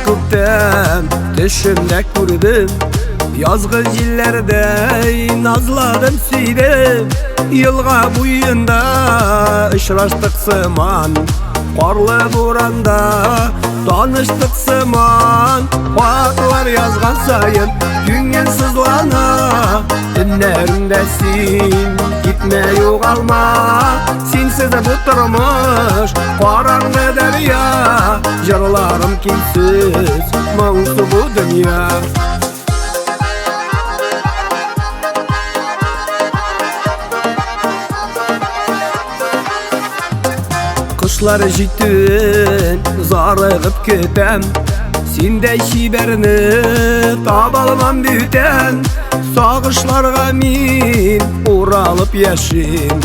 kökten düşümde kurdum. Yazgı jillerde nazladım süydüm. Yılga buyunda ışraştık sıman, qarlı buranda tanıştık sıman. Vaklar yazgan sayın güngün sızlana, dinlerimdesin gitme yo'qolma. Sensiz bu turmuş qarаңғы derya, jırlarım kimsiz maňsy bu dünya. Kışlar jittin zarıgıp ketem, sendey şiberini tabalmam büten. Sağışlarga min uralıp yaşayım,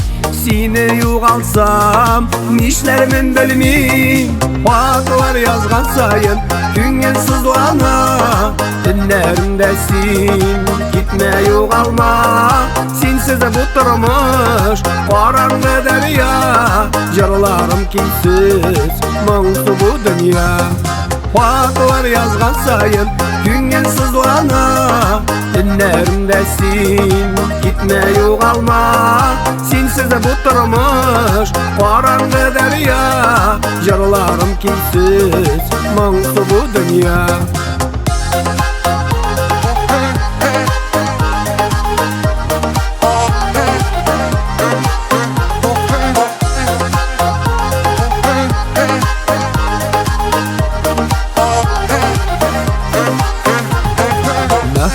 seni yo'qolsam nişlermin bilmeyim. Vaklar yazgan sayın güngün sızlana, dinlerimdesin gitme yo'qolma. Sensiz bu turmuş qarаңғы derya, jırlarım kimsiz maňsy bu dünya. Vaklar yazgan sayın güngün sızlana, dinlerimdesin gitme yo'qolma. Sensiz bu turmuş qarаңғы derya, jırlarım kimsiz maňsy bu dünya.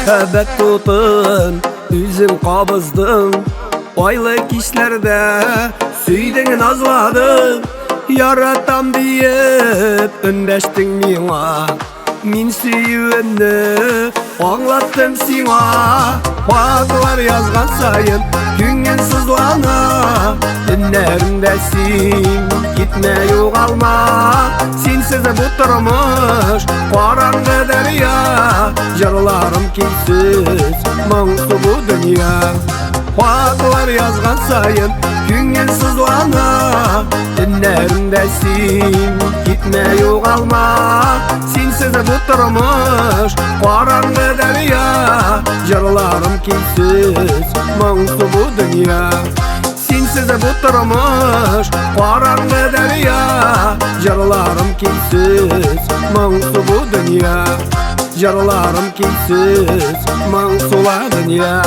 Mehabbet tutun üzüm qabızdın, aylı kişlerde süydün nazladın. Yaratam deyip öndeştin miňa, min süýüňni aňlatdym siňa. Vaklar yazgan sayın güngün sızlana, dinlerimdesin gitme yo'qolma. Sensiz bu turmuş qarаңғы derya, jırlarım kimsiz maňsy bu dünya. Vaklar yazgan sayın güngün sızlana, dinlerimdesin gitme yo'qolma. Sensiz bu turmuş qarаңғы derya, jırlarım kimsiz maňsy bu dünya. Sensiz bu turmuş qarаңғы derya, jırlarım kimsiz maňsy bu dünya. Jırlarım kimsiz maňsy bu dünya.